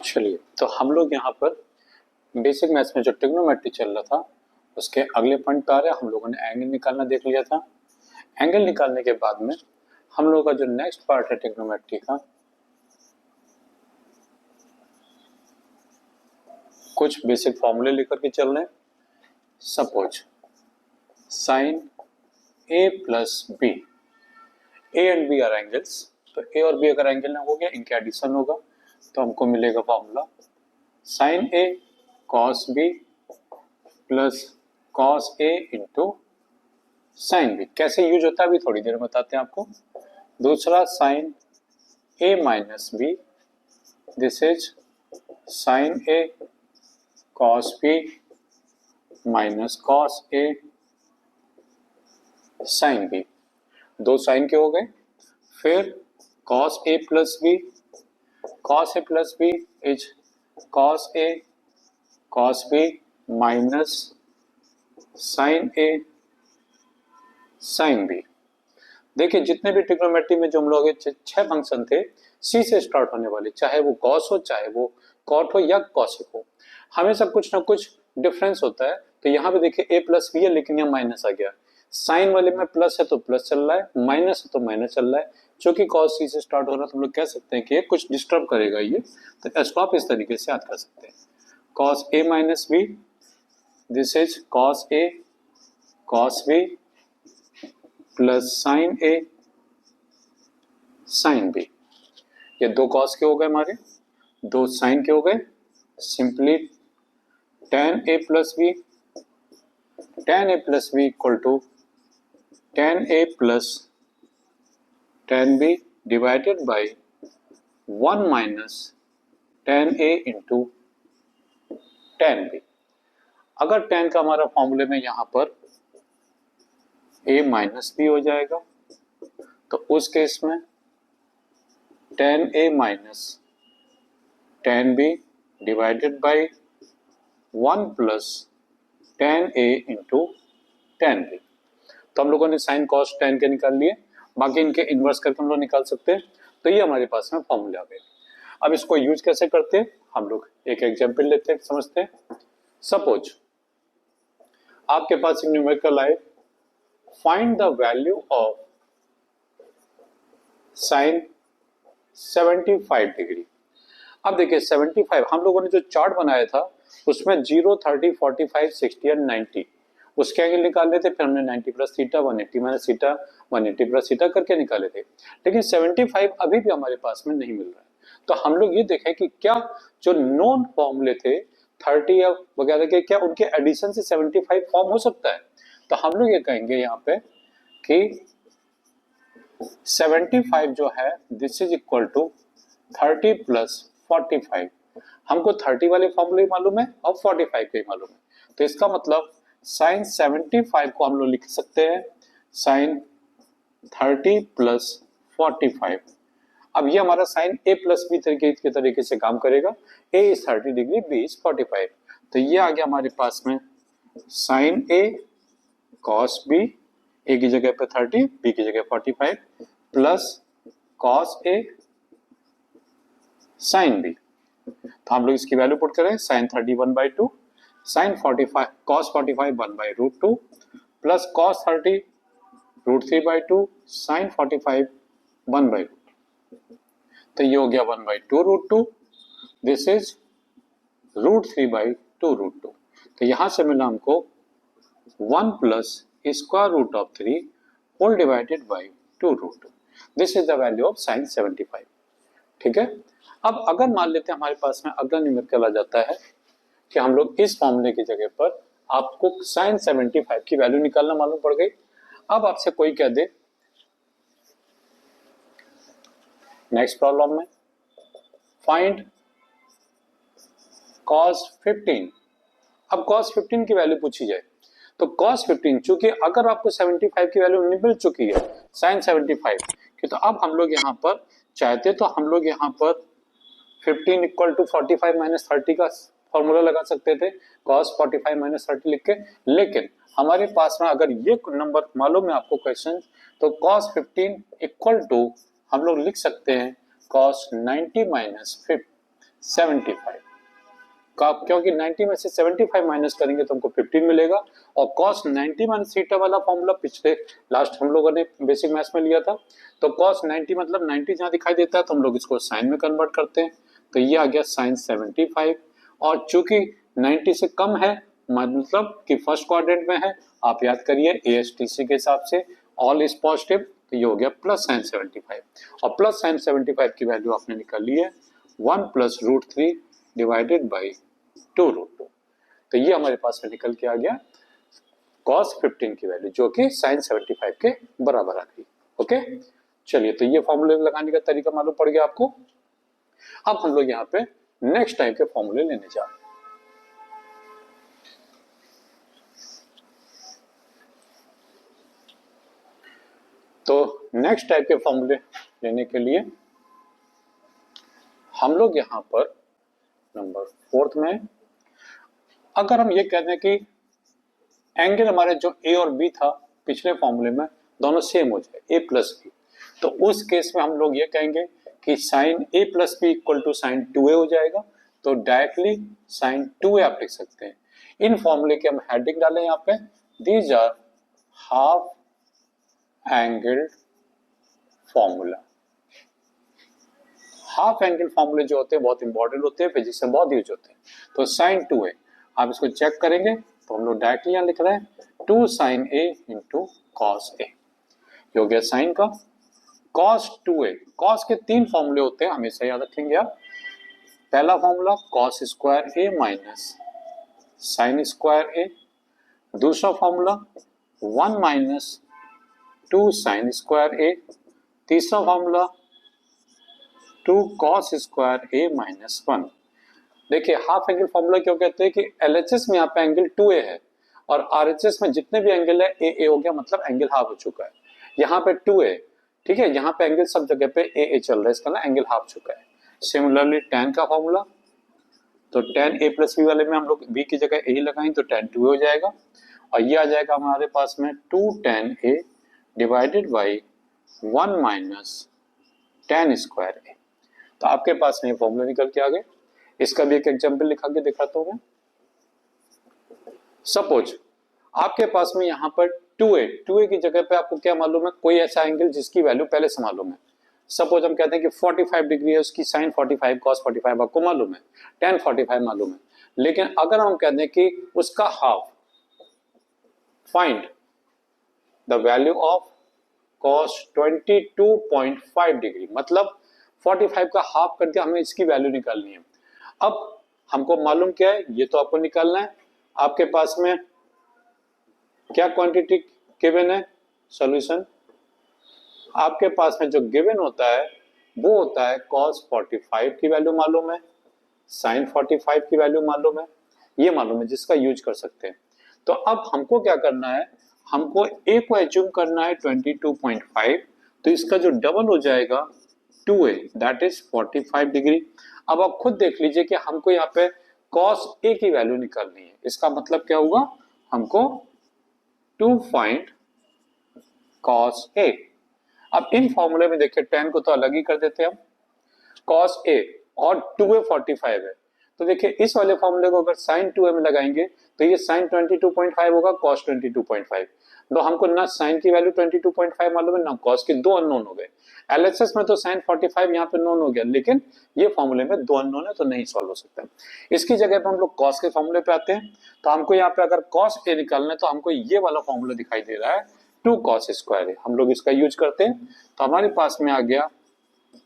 चलिए, तो हम लोग यहाँ पर बेसिक मैथ्स में जो ट्रिग्नोमेट्री चल रहा था उसके अगले पॉइंट पर आ रहे हैं। हम लोगों ने एंगल निकालना देख लिया था। एंगल निकालने के बाद में हम लोग का जो नेक्स्ट पार्ट है ट्रिग्नोमेट्री का, कुछ बेसिक फॉर्मूले लेकर के चल रहे हैं। Suppose sine A plus B, A and B are angles, तो ए और बी अगर एंगल हो गया, इनके एडिशन होगा तो हमको मिलेगा formula sine A cos B plus cos A into sine B. कैसे यूज होता है अभी थोड़ी देर में बताते हैं आपको। दूसरा sine A minus B, this is sine A cos B minus cos A sine B. दो साइन के हो गए। फिर cos A plus B, cos A plus B is cos A cos B minus sine A sine B. देखिए जितने भी trigonometry में जो हम लोग 6 फंक्शन थे सी से स्टार्ट होने वाले, चाहे वो कॉस हो, चाहे वो कॉट हो या कॉसेक हो, हमेशा कुछ ना कुछ डिफरेंस होता है। तो यहाँ पे देखिए ए प्लस बी है लेकिन यहाँ माइनस आ गया। साइन वाले में प्लस है तो प्लस चल रहा है, माइनस है तो माइनस चल रहा है। क्योंकि कॉस सी से स्टार्ट हो रहा है तो हम लोग कह सकते हैं कि ये कुछ डिस्टर्ब करेगा ये, तो इसको आप इस तरीके से याद कर सकते हैं। Cos A minus B, this is cos A cos B plus sine A sine B. ये दो कॉस के हो गए हमारे, दो साइन के हो गए। Simply tan a plus B, tan a plus B equal to tan a plus tan b divided by 1 minus tan a into tan b। अगर tan का हमारा फॉर्मूले में यहाँ पर a माइनस बी हो जाएगा तो उस केस में tan a minus tan b divided by 1 plus tan a into tan b। तो हम लोगों ने साइन कॉस tan के निकाल लिए, बाकी इनके इन्वर्स करके हम लोग निकाल सकते हैं। तो ये हमारे पास में फॉर्मूले आ गए। अब इसको यूज कैसे करते हैं, हम लोग एक एग्जांपल लेते हैं, समझते हैं। सपोज आपके पास एक न्यूमेरिकल आए, find the value of sine 75 degree. अब देखिए 75, हम लोगों ने जो चार्ट बनाया था उसमें 0, 30, 45, 60 एंड 90 उसके एंगल निकाल लेते। फिर हमने 90 plus theta, 180 minus theta, 180 plus theta करके निकाले थे। लेकिन 75 अभी भी हमारे पास में नहीं मिल रहा है। तो हम लोग ये देखें कि क्या जो नॉन फॉर्मूले थे 30 या वगैरह के, क्या उनके एडिशन से 75 फॉर्म हो सकता है। तो हम लोग ये कहेंगे यहाँ पे कि 75 जो है this is equal to 30 plus 45। हमको 30 वाले फॉर्मूले मालूम है और 45 के मालूम है। तो इसका मतलब साइन 75 को हम लोग लिख सकते हैं साइन 30 प्लस 45। अब ये हमारा साइन ए प्लस बी तरीके से काम करेगा। A is 30 degree, B is 45। तो ये आ गया हमारे पास में sine A cos B, A की जगह पे 30, बी की जगह 45 plus cos A sine B. तो हम लोग इसकी वैल्यू पुट करें, sine 30 1/2, sine 45 cos 45 1/√2 plus cos 30 √3/2, sine 45 1/2। तो ये हो गया 1/2√2, दिस इज √3/2√2। तो यहां से मिला हमको 1 plus square root of 3 whole divided by 2√2। This is the value of sine 75। ठीक है। अब अगर मान लेते हैं हमारे पास में अगला न्यूमेरिकल आ जाता है कि हम लोग इस फॉर्मूले की जगह पर आपको साइन 75 की वैल्यू निकालना मालूम पड़ गई। अब आपसे कोई कह दे नेक्स्ट प्रॉब्लम में फाइंड cos 15। अब cos 15 की वैल्यू पूछी जाए तो cos 15, चूंकि अगर आपको 75 की वैल्यू मिल चुकी है साइन 75 की, तो अब हम लोग यहाँ पर चाहते तो हम लोग यहाँ पर 15 इक्वल टू 45 माइनस 30 का फॉर्मूला लगा सकते थे, cos 45 माइनस 30 लिख के। लेकिन हमारे पास में अगर ये नंबर मालूम है आपको क्वेश्चन, तो cos 15 इक्वल टू हम लोग लिख सकते हैं cos 90 माइनस 75 का, क्योंकि 90 में से 75 माइनस करेंगे तो हमको 15 मिलेगा। और cos 90 माइनस थीटा वाला फॉर्मूला पिछले लास्ट हम लोगों ने बेसिक मैथ्स में लिया था। तो cos 90 मतलब 90 जहां दिखाई देता है तो हम लोग इसको साइन में कन्वर्ट करते हैं, तो ये आ गया साइन 75। और चूंकि 90 से कम है मतलब कि फर्स्ट क्वाड्रेंट में है, आप याद करिए ASTC के हिसाब से ऑल इज पॉजिटिव, तो ये हो गया प्लस साइन 75। और प्लस साइन 75 की वैल्यू आपने निकाल ली है 1 plus root 3 divided by 2 root 2। तो ये हमारे पास में निकल के आ गया cos 15 की वैल्यू, जो कि साइन 75 के बराबर आ गई। ओके, चलिए, तो ये फॉर्मूले लगाने का तरीका मालूम पड़ गया आपको। अब हम लोग यहाँ पे नेक्स्ट टाइप के फॉर्मूले लेने जा रहे हैं। तो नेक्स्ट टाइप के फॉर्मूले लेने के लिए हम लोग यहाँ पर नंबर 4 में, अगर हम ये कहते हैं कि एंगल हमारे जो ए और बी था पिछले फॉर्मूले में दोनों सेम हो जाए, ए प्लस बी, तो उस केस में हम लोग ये कहेंगे कि sine A plus B equal to sine 2a हो जाएगा। तो डायरेक्टली साइन 2a आप लिख सकते हैं। इन फॉर्मूले के हम हेडिंग डालें यहाँ पे, these are half angled formula. Half angle फॉर्मूले जो होते हैं बहुत इंपॉर्टेंट होते हैं, फिजिक्स में बहुत यूज होते हैं। तो साइन 2a आप इसको चेक करेंगे तो हम लोग डायरेक्टली यहाँ लिख रहे हैं 2 sine a into cos a, हो गया साइन का cos 2a। cos के 3 फॉर्मूले होते हैं, हमेशा याद रखेंगे आप। पहला formula cos square a minus sine square a, दूसरा formula 1 minus 2 sine square a, तीसरा formula 2 cos square a minus 1। देखिए हाफ एंगल फॉर्मूला क्यों कहते हैं कि LHS में यहाँ पे एंगल 2a है और RHS में जितने भी एंगल है a हो गया, मतलब एंगल हाफ हो चुका है। यहाँ पे 2a, ठीक है, यहाँ पे एंगल सब जगह पे a चल रहा है, इसका ना एंगल हाफ चुका है। सिमिलरली tan का फॉर्मूला, तो tan a प्लस b वाले में हम लोग b की जगह a ही लगाएंगे तो tan 2a हो जाएगा। और ये आ जाएगा हमारे पास में 2 tan a divided by 1 minus tan square a। तो आपके पास में फॉर्मूला निकल के आ गए। इसका भी एक एग्जांपल लिखा के दिखाता हूं मैं। सपोज आपके पास में यहाँ पर 2a की जगह पे आपको क्या मालूम है, कोई ऐसा एंगल जिसकी वैल्यू पहले से मालूम है। सपोज हम कहते हैं कि 45 डिग्री है, उसकी साइन 45 cos 45 आपको मालूम है, tan 45 मालूम है। लेकिन अगर हम कहते हैं कि उसका half, find the value of cos 22.5 degree, मतलब 45 का हाफ कर दिया, हमें इसकी वैल्यू निकालनी है। अब हमको मालूम क्या है, ये तो आपको निकालना है। आपके पास में क्या क्वांटिटी गिवन है, सॉल्यूशन आपके पास में जो गिवन होता है वो होता है cos 45 की वैल्यू मालूम है, sin 45 की वैल्यू मालूम है, ये मालूम है जिसका यूज कर सकते हैं। तो अब हमको क्या करना है, हमको a को एज्यूम करना है 22.5, तो इसका जो डबल हो जाएगा 2a दैट इज 45 डिग्री। अब आप खुद देख लीजिए कि हमको यहाँ पे cos a की वैल्यू निकालनी है। इसका मतलब क्या होगा, हमको टू फाइंड cos a। अब इन फॉर्मूले में देखिए tan को तो अलग ही कर देते हैं हम, cos a और 2a 45 है, तो देखिए इस वाले फॉर्मूले को अगर sin 2a में लगाएंगे तो ये sin 22.5 होगा cos 22.5। तो हमको ना sin की वैल्यू 22.5 मालूम है, ना cos के, दो अननोन हो गए। LHS में तो sin 45 यहाँ पे नोन हो गया, लेकिन ये फॉर्मूले में दो अननोन है तो नहीं सॉल्व हो सकता। इसकी जगह पे हम लोग cos के फॉर्मूले पे आते हैं। तो हमको यहाँ पे अगर cos a निकालना है तो हमको ये वाला फॉर्मूला दिखाई दे रहा है 2 cos स्क्वायर a, हम लोग इसका यूज करते हैं। तो हमारे पास में आ गया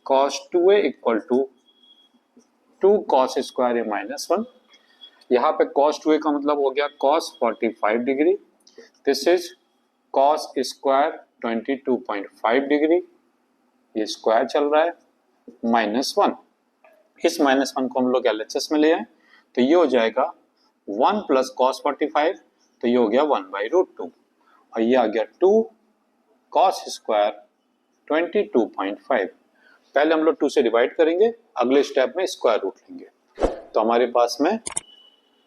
cos 2a equal to 2 cos square a minus 1। यहाँ पे cos 2a का मतलब हो गया cos 45 degree, this is cos square 22.5 degree, ये स्क्वायर चल रहा है, माइनस 1। इस माइनस 1 को हम लोग LHS में ले आए तो ये हो जाएगा 1 प्लस cos 45, तो ये हो गया 1 बाई रूट 2, और ये आ गया 2 cos स्क्वायर 22.5। पहले हम लोग 2 से डिवाइड करेंगे, अगले स्टेप में स्क्वायर रूट लेंगे। तो हमारे पास में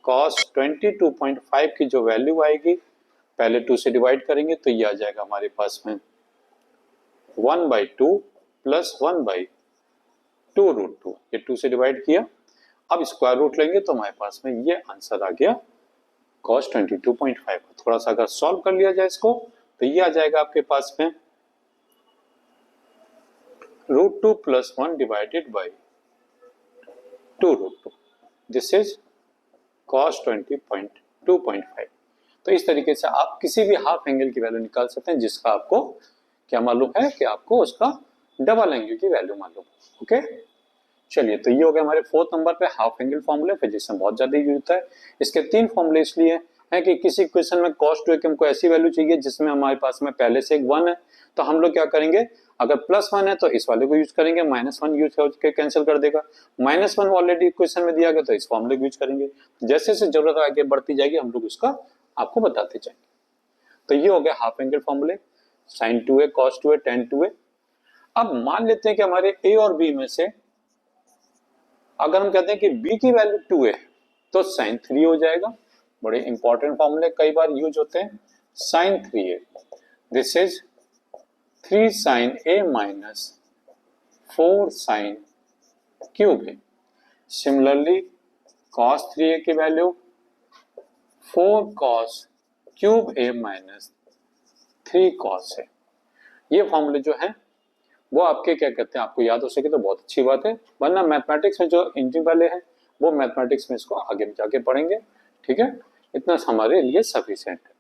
cos 22.5 की जो वैल्यू आएगी, पहले 2 से डिवाइड करेंगे तो ये आ जाएगा हमारे पास में 1 बाई 2 प्लस 1 बाई 2 रूट 2, ये 2 से डिवाइड किया। अब स्क्वायर रूट लेंगे तो हमारे पास में ये आंसर आ गया cos 22.5। थोड़ा सा अगर सॉल्व कर लिया जाए इसको तो ये आ जाएगा आपके पास में √2 + 1 divided by 2√2। This is cos 20.2.5। तो इस तरीके से आप किसी भी हाफ एंगल की वैल्यू निकाल सकते हैं जिसका आपको क्या मालूम है कि आपको उसका डबल एंगल की वैल्यू मालूम। ओके, चलिए, तो ये हो गया हमारे 4th नंबर पे हाफ एंगल फॉर्मूले। फिजिक्स में बहुत ज्यादा यूज होता है। इसके 3 फॉर्मूले इसलिए है कि किसी क्वेश्चन में cos 2a की हमको ऐसी वैल्यू चाहिए जिसमें हमारे पास में पहले से एक 1 है, तो हम लोग क्या करेंगे, अगर +1 है तो इस वाले को यूज करेंगे, -1 यूज करके कैंसिल कर देगा, -1 ऑलरेडी क्वेश्चन में दिया गया तो इस फॉर्मूले को यूज करेंगे। जैसे जैसे जरूरत आगे बढ़ती जाएगी हम लोग उसका आपको बताते जाएंगे। तो ये हो गया हाफ एंगल फॉर्मूले, sin 2a, cos 2a, tan 2a। अब मान लेते हैं कि हमारे a और b में से अगर हम कहते हैं कि b की वैल्यू 2 है तो sin 3 हो जाएगा। बड़े इंपॉर्टेंट फॉर्मूले कई बार यूज होते हैं। sin 3a, this is 3 sin a minus 4 sin cube है। सिमिलरली cos 3a की value 4 cos cube a minus 3 cos है। ये फॉर्मूले जो है वो आपके क्या कहते हैं, आपको याद हो सके तो बहुत अच्छी बात है, वरना मैथमेटिक्स में जो इंजीनियरिंग वाले हैं वो मैथमेटिक्स में इसको आगे जाके पढ़ेंगे। ठीक है, इतना हमारे लिए सफिशिएंट है।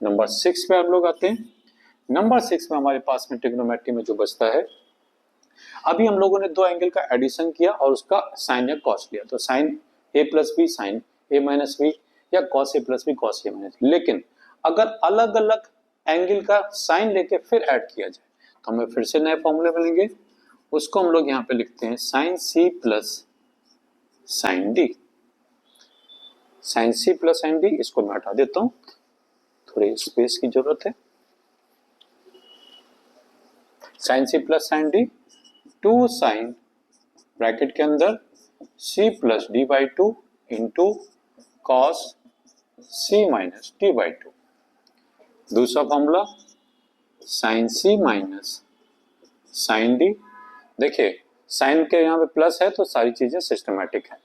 नंबर 6 पे हम लोग आते हैं। नंबर 6 में हमारे पास में ट्रिग्नोमेट्री में जो बचता है, अभी हम लोगों ने दो एंगल का एडिशन किया और उसका साइन या कॉस लिया, तो sine a plus B sine a minus B या cos a plus B cos a minus. लेकिन अगर अलग अलग एंगल का साइन लेके फिर ऐड किया जाए तो हमें फिर से नए फॉर्मूले मिलेंगे। उसको हम लोग यहाँ पे लिखते हैं sine c plus sine D. Sine c plus sine D, इसको मैं हटा देता हूँ, थोड़ी स्पेस की जरूरत है। Sine c plus sine D, 2 sine bracket के अंदर c plus D by 2 into cos c minus D by 2। दूसरा formula sine c minus sine D. देखिए साइन के यहाँ पे प्लस है तो सारी चीजें सिस्टमैटिक है,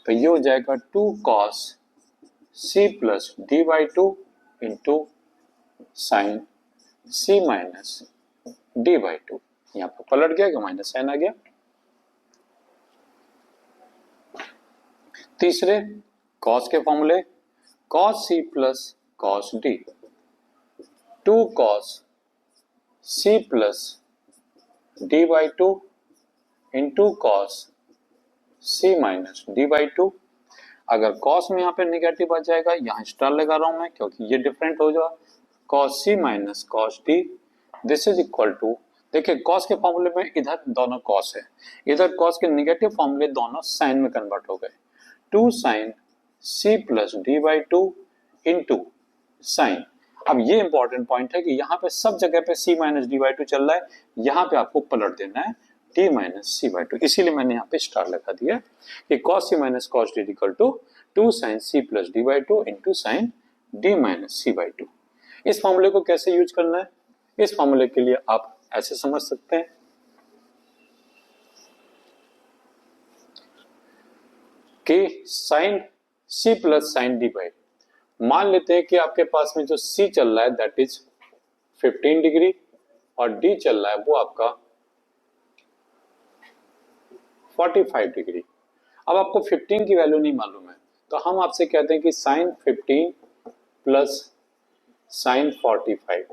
तो ये हो जाएगा 2 cos c plus D by 2 into sign c minus D by 2। यहाँ पे पलट गया कि माइनस साइन आ गया। तीसरे cos के फॉर्मूले, cos c plus cos d, 2 cos c plus D by 2 into cos c minus D by 2। अगर cos में यहाँ पे निगेटिव आ जाएगा, यहाँ स्टार लगा रहा हूं मैं क्योंकि ये डिफरेंट हो जाएगा, cos c minus cos d, this is equal to, देखिए cos के फॉर्मूले में इधर दोनों cos है, इधर cos के निगेटिव फॉर्मूले दोनों साइन में कन्वर्ट हो गए, 2 sine c plus D by 2 into sine. अब ये इंपॉर्टेंट पॉइंट है कि यहाँ पे सब जगह पे c माइनस डी बाई 2 चल रहा है, यहाँ पे आपको पलट देना है d माइनस सी बाई 2, इसीलिए मैंने यहाँ पे स्टार लगा दिया कि cos c minus cos d equal to 2 sine c plus D by 2 into sine d minus C by 2। इस फॉर्मूले को कैसे यूज करना है, इस फॉर्मूले के लिए आप ऐसे समझ सकते हैं कि sine c plus sine D by, मान लेते हैं कि आपके पास में जो c चल रहा है दैट इज 15 डिग्री और d चल रहा है वो आपका 45 डिग्री। अब आपको 15 की वैल्यू नहीं मालूम है तो हम आपसे कहते हैं कि साइन 15 प्लस साइन 45,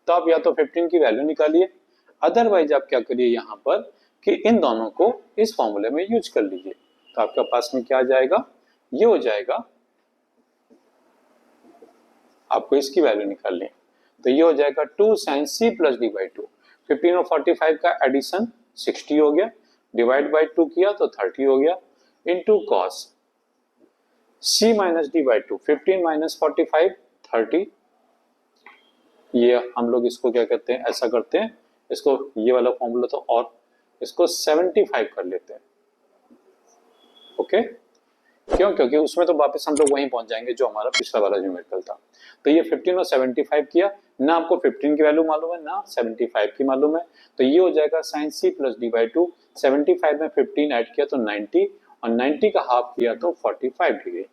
तो आप या तो 15 की वैल्यू निकालिए, अदरवाइज आप क्या करिए यहाँ पर कि इन दोनों को इस फॉर्मूले में यूज कर लीजिए, तो आपके पास में क्या आ जाएगा, ये हो जाएगा, आपको इसकी वैल्यू निकालनी है तो ये हो जाएगा 2 sine c plus D by 2, 15 और 45 का एडिशन 60 हो गया, डिवाइड बाई 2 किया तो 30 हो गया, into cos c minus D by 2, 15 minus 45 30। ये हम लोग इसको क्या कहते हैं, ऐसा करते हैं, इसको ये वाला फॉर्मूला तो और इसको 75 कर लेते हैं। ओके, क्यों, क्योंकि उसमें तो वापस हम लोग वहीं पहुंच जाएंगे जो हमारा पिछला वाला न्यूमेरिकल था। तो ये 15 और 75 किया, ना आपको 15 की वैल्यू मालूम है ना 75 की मालूम है, तो ये हो जाएगा sine c plus D by 2, 75 में 15 ऐड किया तो 90 और 90 का हाफ किया तो 45 डिग्री।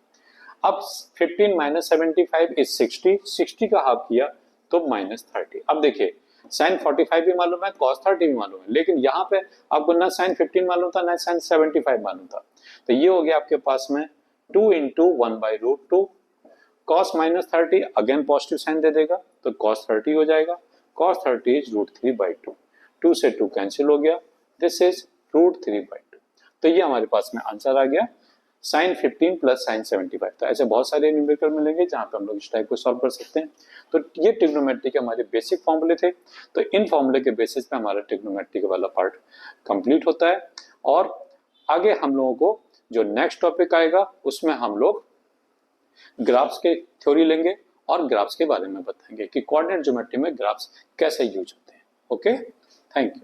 अब 15 माइनस 75 इज 60, 60 का हाफ किया तो माइनस 30। अब देखिए साइन 45 भी मालूम है, cos 30 भी मालूम है, लेकिन यहाँ पे आपको ना साइन 15 मालूम था ना साइन 75 मालूम था। तो ये हो गया आपके पास में 2 into 1/√2। cos minus 30 again positive sine दे देगा तो cos 30 हो जाएगा। cos 30 इज √3/2, 2 से 2 कैंसिल हो गया, दिस इज √3/2। तो ये हमारे पास में आंसर आ गया साइन 15 प्लस साइन 75। तो ऐसे बहुत सारे न्यूमेरिकल मिलेंगे जहां पे हम लोग इस टाइप को सॉल्व कर सकते हैं। तो ये ट्रिग्नोमेट्री के हमारे बेसिक फॉर्मूले थे। तो इन फॉर्मूले के बेसिस पे हमारा ट्रिग्नोमेट्री वाला पार्ट कंप्लीट होता है। और आगे हम लोगों को जो नेक्स्ट टॉपिक आएगा उसमें हम लोग ग्राफ्स के थ्योरी लेंगे और ग्राफ्स के बारे में बताएंगे कि कोऑर्डिनेट ज्योमेट्री में ग्राफ्स कैसे यूज होते हैं। Okay, thank you.